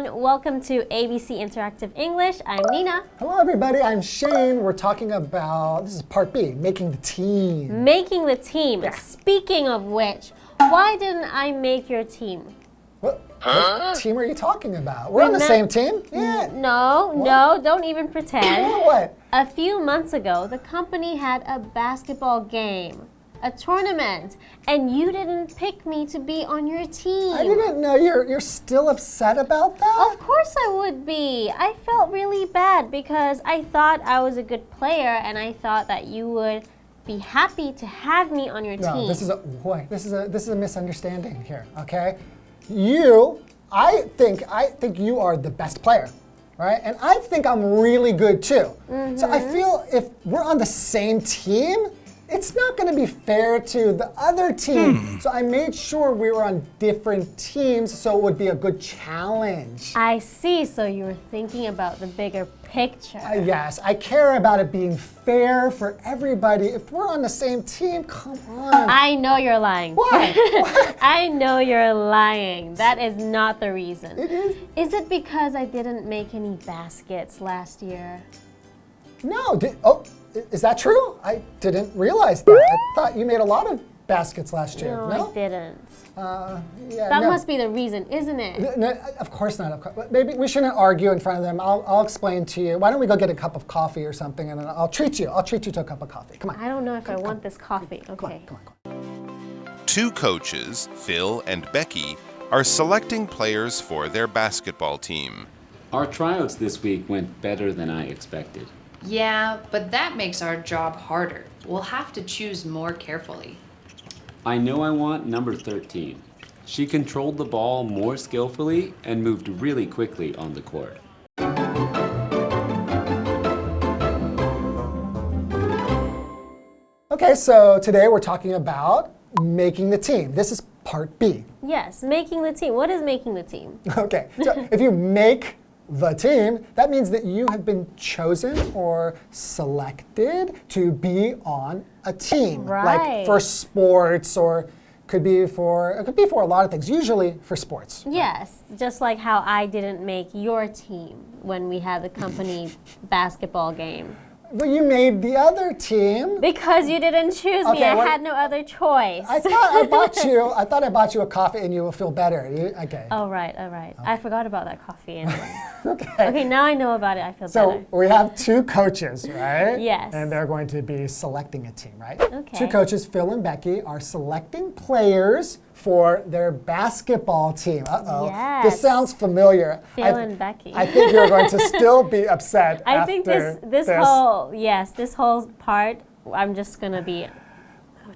everyone. Welcome to ABC Interactive English. I'm Nina. Hello, everybody. I'm Shane. We're talking about, this is part B, making the team. Making the team. Yeah. Speaking of which, why didn't I make your team? What team are you talking about? We're on the same team? Yeah. No, don't even pretend. What? A few months ago, the company had a basketball game, a tournament, and you didn't pick me to be on your team. I didn't know you're still upset about that? Of course I would be. I felt really bad because I thought I was a good player and I thought that you would be happy to have me on your team. No, this is a misunderstanding here, okay? I think you are the best player, right? And I think I'm really good too. So I feel if we're on the same team, it's not going to be fair to the other team. So I made sure we were on different teams so it would be a good challenge. I see, so you were thinking about the bigger picture. Yes, I care about it being fair for everybody. If we're on the same team, come on. I know you're lying. What? I know you're lying. That is not the reason. It is. Is it because I didn't make any baskets last year? No. Is that true? I didn't realize that. I thought you made a lot of baskets last year. No, I didn't. Yeah, That must be the reason, isn't it? No, of course not. Of course. Maybe we shouldn't argue in front of them. I'll explain to you. Why don't we go get a cup of coffee or something, and then I'll treat you. I'll treat you to a cup of coffee. Come on. I don't know if I want this coffee. Okay. Come on. Two coaches, Phil and Becky, are selecting players for their basketball team. Our tryouts this week went better than I expected. Yeah, but that makes our job harder. We'll have to choose more carefully. I know I want number 13. She controlled the ball more skillfully and moved really quickly on the court. Okay, so today we're talking about making the team. This is part B. Yes, making the team. What is making the team? Okay, so if you make the team, that means that you have been chosen or selected to be on a team. Right. Like for sports, or it could be for a lot of things, usually for sports. Yes, just like how I didn't make your team when we had the company basketball game. But you made the other team. Because you didn't choose me. Okay, I had no other choice. I thought I bought you a coffee and you will feel better. Okay. Oh, right. I forgot about that coffee. Anyway. Okay. Okay, now I know about it. I feel So better. we have two coaches, right? Yes. And they're going to be selecting a team, right? Okay. Two coaches, Phil and Becky, are selecting players for their basketball team. Uh-oh. Yes. This sounds familiar. Phil and Becky. I think you're going to still be upset I think after this whole part, I'm just going to be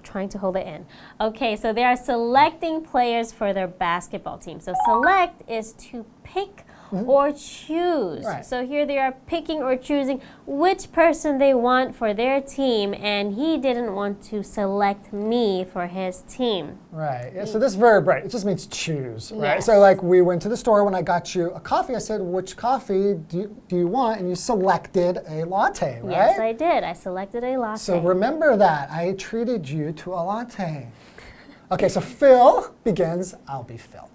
trying to hold it in. Okay, so they are selecting players for their basketball team. So select is to pick or choose. Right. So here they are picking or choosing which person they want for their team, and he didn't want to select me for his team. Right. Yeah, so this verb, right, it just means choose, right? Yes. So like we went to the store when I got you a coffee, I said, which coffee do you want? And you selected a latte, right? Yes, I did. I selected a latte. So remember that. I treated you to a latte. Okay, so Phil begins. I'll be Phil.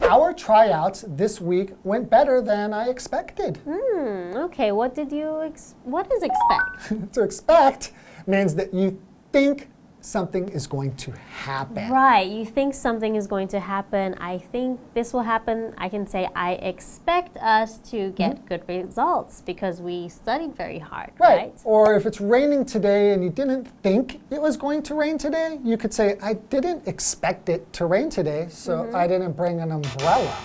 Our tryouts this week went better than I expected. Okay, what is expect? To expect means that you think something is going to happen. Right, you think something is going to happen. I think this will happen. I can say I expect us to get good results because we studied very hard, right? Or if it's raining today and you didn't think it was going to rain today, you could say, I didn't expect it to rain today, so I didn't bring an umbrella.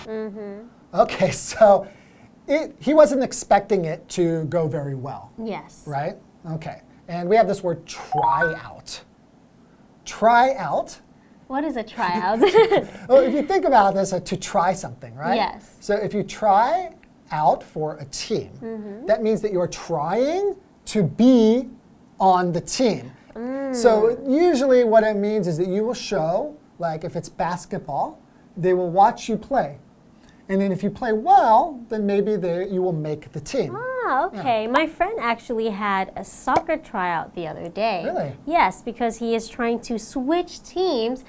Okay, so he wasn't expecting it to go very well. Yes. Right? Okay. And we have this word tryout. Tryout. What is a tryout? Well, if you think about this, to try something, right? Yes. So if you try out for a team, that means that you're trying to be on the team. So usually what it means is that you will show, like if it's basketball, they will watch you play. And then if you play well, then maybe you will make the team. Ah, okay. Yeah. My friend actually had a soccer tryout the other day. Really? Yes, because he is trying to switch teams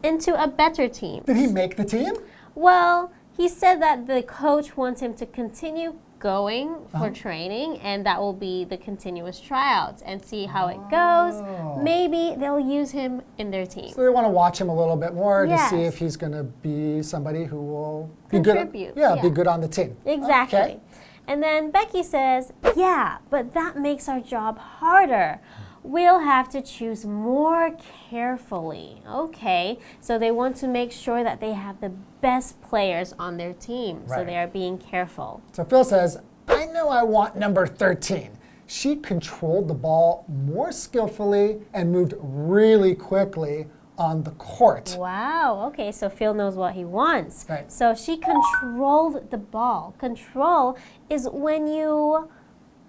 into a better team. Did he make the team? Well, He said that the coach wants him to continue going for training, and that will be the continuous tryouts and see how it goes. Maybe they'll use him in their team. So they want to watch him a little bit more to see Yes. if he's going to be somebody who will be Contribute, good. yeah. Be good on the team. Exactly. Okay. And then Becky says, yeah, but that makes our job harder. We'll have to choose more carefully. Okay, so they want to make sure that they have the best players on their team. So Right. they are being careful. So Phil says, I know I want number 13. She controlled the ball more skillfully and moved really quickly on the court. Wow, okay, so Phil knows what he wants. Right. So she controlled the ball. Control is when you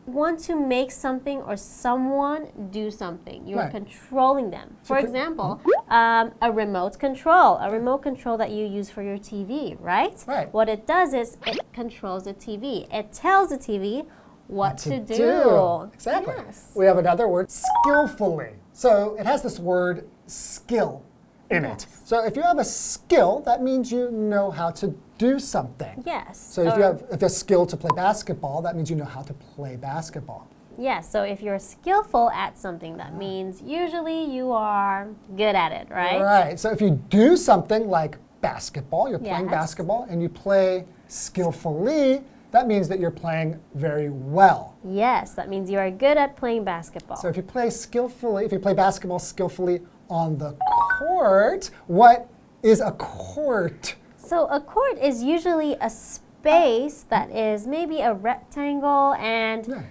want to make something or someone do something. You're Right. controlling them. For example, a remote control. A remote control that you use for your TV, right? Right. What it does is it controls the TV. It tells the TV what to do. Exactly. Yes. We have another word, skillfully. So it has this word skill in it. So if you have a skill, that means you know how to do something. Yes. So if you have a skill to play basketball, that means you know how to play basketball. Yes, so if you're skillful at something, that means usually you are good at it, right? Right. So if you do something like basketball, you're playing Yes. basketball, and you play skillfully, that means that you're playing very well. Yes, that means you are good at playing basketball. So if you play skillfully, if you play basketball skillfully on the court, what is a court? So a court is usually a space that is maybe a rectangle, and Yeah.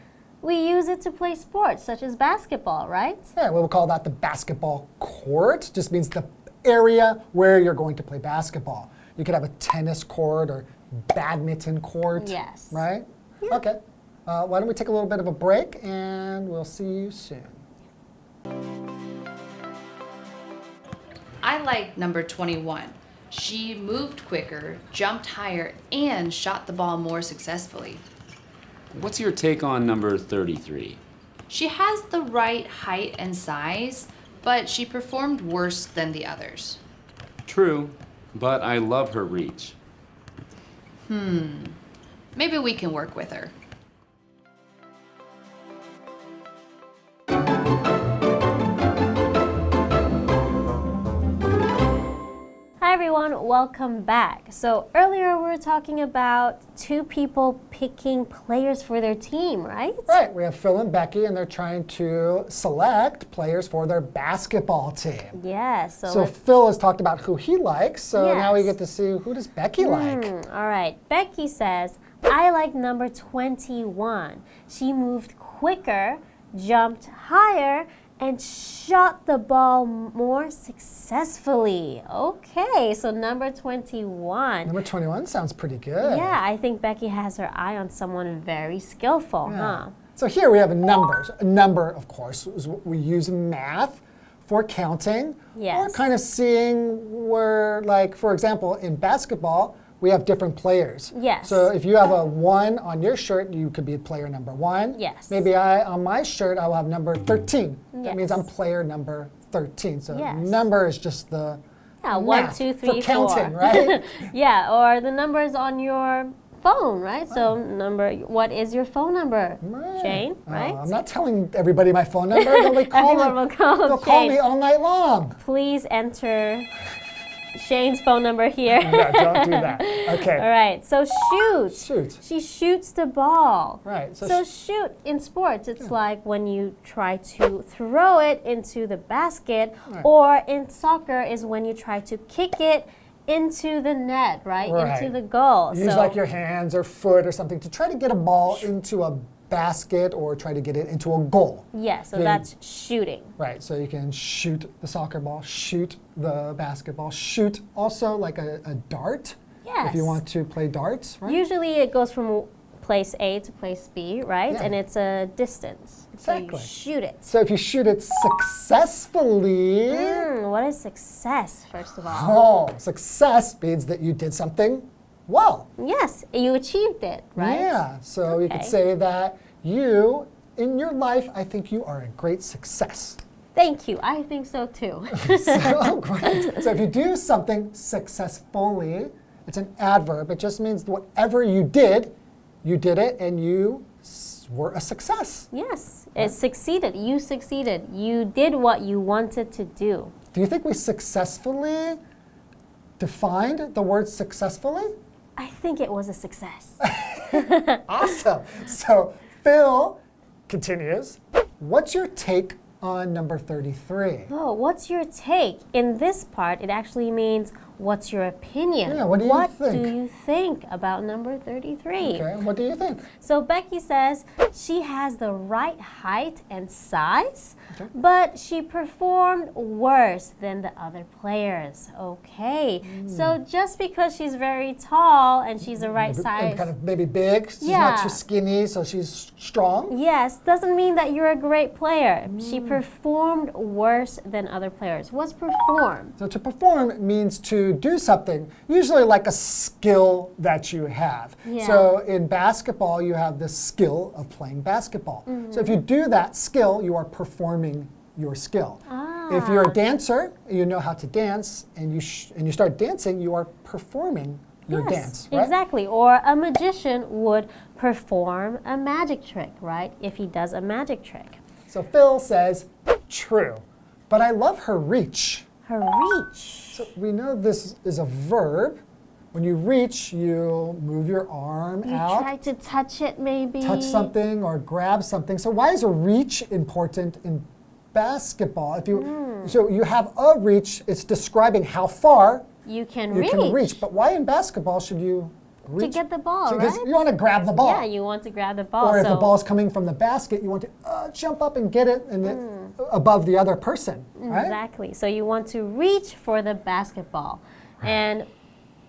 we use it to play sports such as basketball, right? Yeah, we'll call that the basketball court. Just means the area where you're going to play basketball. You could have a tennis court or badminton court. Yes. Right? Okay. Why don't we take a little bit of a break and we'll see you soon. I like number 21. She moved quicker, jumped higher, and shot the ball more successfully. What's your take on number 33? She has the right height and size, but she performed worse than the others. True, but I love her reach. Maybe we can work with her. Hi everyone, welcome back. So earlier we were talking about two people picking players for their team, right? Right, we have Phil and Becky, and they're trying to select players for their basketball team. Yes. So Phil has talked about who he likes, so now we Yes. get to see who does Becky like. All right. Becky says, I like number 21. She moved quicker, jumped higher, and shot the ball more successfully. Okay, so number 21. Number 21 sounds pretty good. Yeah, I think Becky has her eye on someone very skillful, huh? So here we have numbers. A number, of course, is what we use in math for counting. Yes. Or kind of seeing where, like, for example, in basketball, we have different players. Yes. So if you have a 1 on your shirt, you could be player number 1. Yes. Maybe on my shirt, I will have number 13. That means I'm Yes. player number 13. So Yes. number is just the Yeah, 1, math 2, 3, for counting, 4. right? Yeah, or the numbers on your phone, right? So what is your phone number, Shane, right? I'm not telling everybody my phone number. They'll call Everyone will call they'll call Shane. me all night long. Please enter Shane's phone number here. No, don't do that. Okay. All right, so shoot. Shoot. She shoots the ball. Right. So shoot in sports, it's like when you try to throw it into the basket, or in soccer is when you try to kick it into the net, right? Right. Into the goal. Use like your hands or foot or something to try to get a ball into a basket or try to get it into a goal. Yeah, so Yeah. that's shooting. Right, so you can shoot the soccer ball, shoot the basketball, shoot also like a dart. Yes. If you want to play darts, right? Usually it goes from place A to place B, right? Yeah. And it's a distance. Exactly. So you shoot it. So if you shoot it successfully, What is success, first of all? success means that you did something well. Yes, you achieved it, right? Yeah, so you could Okay. say that you, in your life, I think you are a great success. Thank you. I think so too. Oh, great. So if you do something successfully, It's an adverb. It just means whatever you did it and you were a success. Yes, it succeeded. You succeeded. You did what you wanted to do. Do you think we successfully defined the word successfully? I think it was a success. Awesome. So Phil continues. What's your take on number 33? Oh, what's your take? In this part, it actually means what's your opinion? Yeah, what do you think? What do you think about number 33? Okay, what do you think? So Becky says she has the right height and size, but she performed worse than the other players. Okay, so just because she's very tall and she's the right size. And kind of maybe big, she's not too skinny, so she's strong. Yes, doesn't mean that you're a great player. She performed worse than other players. What's perform? So to perform means to do something, usually like a skill that you have. Yeah. So in basketball, you have the skill of playing basketball. So if you do that skill, you are performing your skill. If you're a dancer, you know how to dance, and you start dancing, you are performing your dance, right? Exactly. Or a magician would perform a magic trick, right? If he does a magic trick. So Phil says, true, but I love her reach. Her reach. So we know this is a verb. When you reach, you move your arm out. You try to touch it, maybe. Touch something or grab something. So why is a reach important in basketball? If you so you have a reach, it's describing how far you can reach. But why in basketball should you reach? To get the ball, Because right? you want to grab the ball. Yeah, you want to grab the ball. Or if the ball's coming from the basket, you want to jump up and get it and above the other person, right? Exactly. So you want to reach for the basketball. And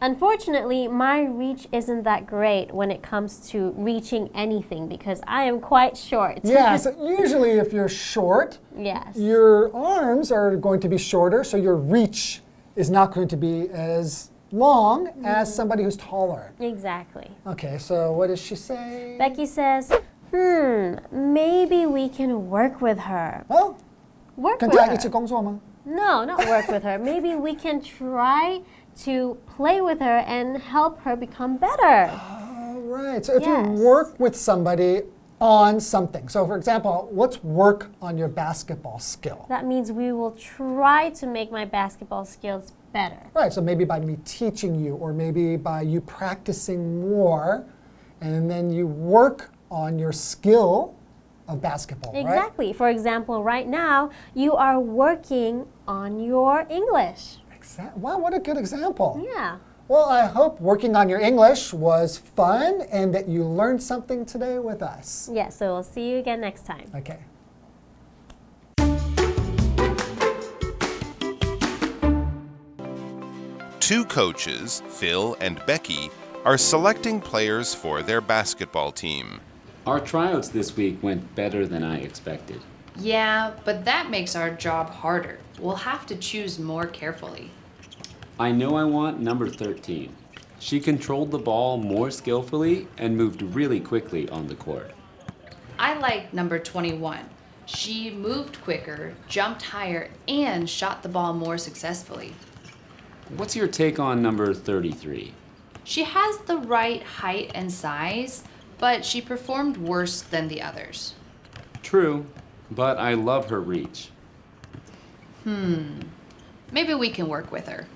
unfortunately, my reach isn't that great when it comes to reaching anything because I am quite short. Yeah, so usually if you're short, yes. your arms are going to be shorter, so your reach is not going to be as long as somebody who's taller. Exactly. Okay, so what does she say? Becky says, maybe we can work with her. Oh, Work 跟 with 她 her. 一起工作吗？ No, not work with her. Maybe we can try to play with her and help her become better. All right, so if Yes. you work with somebody on something, so for example, let's work on your basketball skill. That means we will try to make my basketball skills better. Right, so maybe by me teaching you, or maybe by you practicing more, and then you work on your skill of basketball, right? Exactly. For example, right now, you are working on your English. Wow, what a good example. Yeah. Well, I hope working on your English was fun and that you learned something today with us. Yeah, so we'll see you again next time. Okay. Two coaches, Phil and Becky, are selecting players for their basketball team. Our tryouts this week went better than I expected. Yeah, but that makes our job harder. We'll have to choose more carefully. I know I want number 13. She controlled the ball more skillfully and moved really quickly on the court. I like number 21. She moved quicker, jumped higher, and shot the ball more successfully. What's your take on number 33? She has the right height and size, but she performed worse than the others. True, but I love her reach. Maybe we can work with her.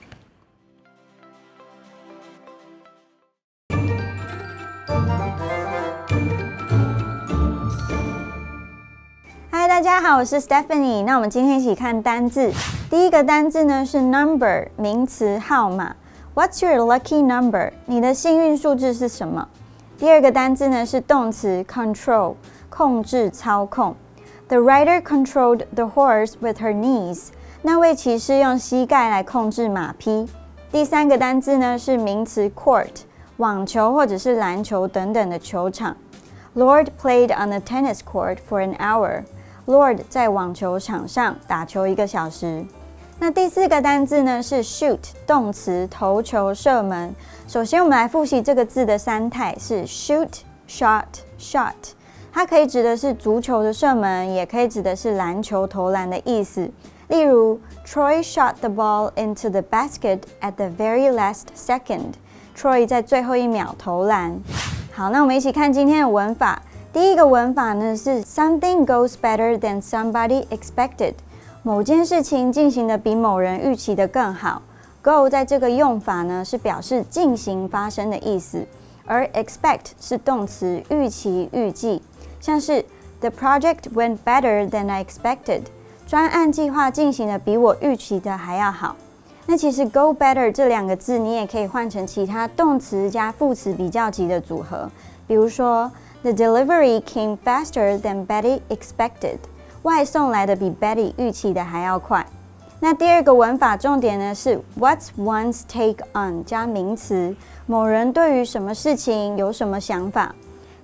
Hi， 大家好，我是 Stephanie。那我们今天一起看单字。第一个单字呢是 number， 名词号码。What's your lucky number？ 你的幸运数字是什么？第二个单字呢是动词 control， 控制、操控。The rider controlled the horse with her knees。那位骑士用膝盖来控制马匹。第三个单字呢是名词 court， 网球或者是篮球等等的球场。Lord played on the tennis court for an hour。Lord 在网球场上打球1个小时。那第四个单字呢是 shoot， 动词投球、射门。首先我们来复习这个字的三态是 shoot、shot、shot。它可以指的是足球的射门，也可以指的是篮球投篮的意思。例如 Troy shot the ball into the basket at the very last second。Troy 在最后一秒投篮。好，那我们一起看今天的文法。第一个文法呢是 Something goes better than somebody expected。某件事情进行的比某人预期的更好。Go 在这个用法呢是表示进行发生的意思，而 expect 是动词预期预计，像是 The project went better than I expected。专案计划进行的比我预期的还要好。那其实 go better 这两个字，你也可以换成其他动词加副词比较级的组合，比如说 The delivery came faster than Betty expected。外送来的比 Betty 预期的还要快。那第二个文法重点呢是 What's one's take on 加名词，某人对于什么事情有什么想法。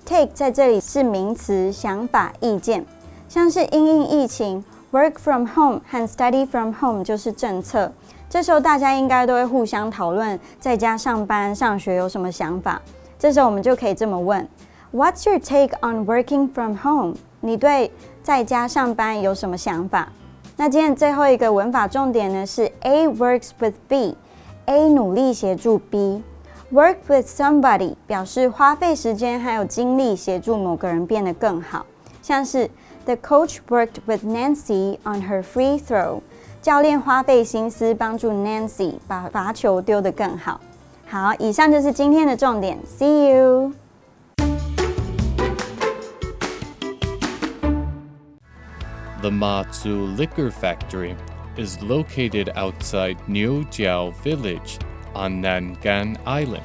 Take 在这里是名词，想法、意见，像是因应疫情 ，work from home 和 study from home 就是政策。这时候大家应该都会互相讨论在家上班、上学有什么想法。这时候我们就可以这么问 ：What's your take on working from home？ 你对在家上班有什么想法？那今天最后一个文法重点呢是 A works with B，A 努力协助 B。Work with somebody 表示花费时间还有精力协助某个人变得更好，像是 The coach worked with Nancy on her free throw。教练花费心思帮助 Nancy 把罚球丢得更好。好，以上就是今天的重点。See you。The Matsu Liquor Factory is located outside Niujiao Village on Nangan Island.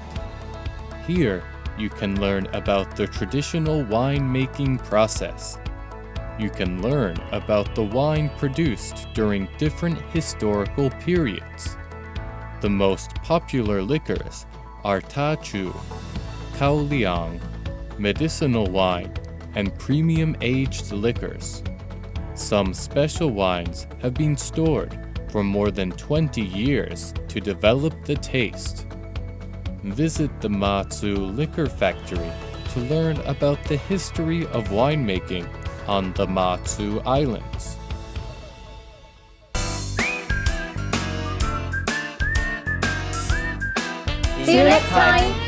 Here, you can learn about the traditional wine-making process. You can learn about the wine produced during different historical periods. The most popular liquors are tachu, kaoliang, medicinal wine, and premium-aged liquors. Some special wines have been stored for more than 20 years to develop the taste. Visit the Matsu Liquor Factory to learn about the history of winemaking on the Matsu Islands. See you next time!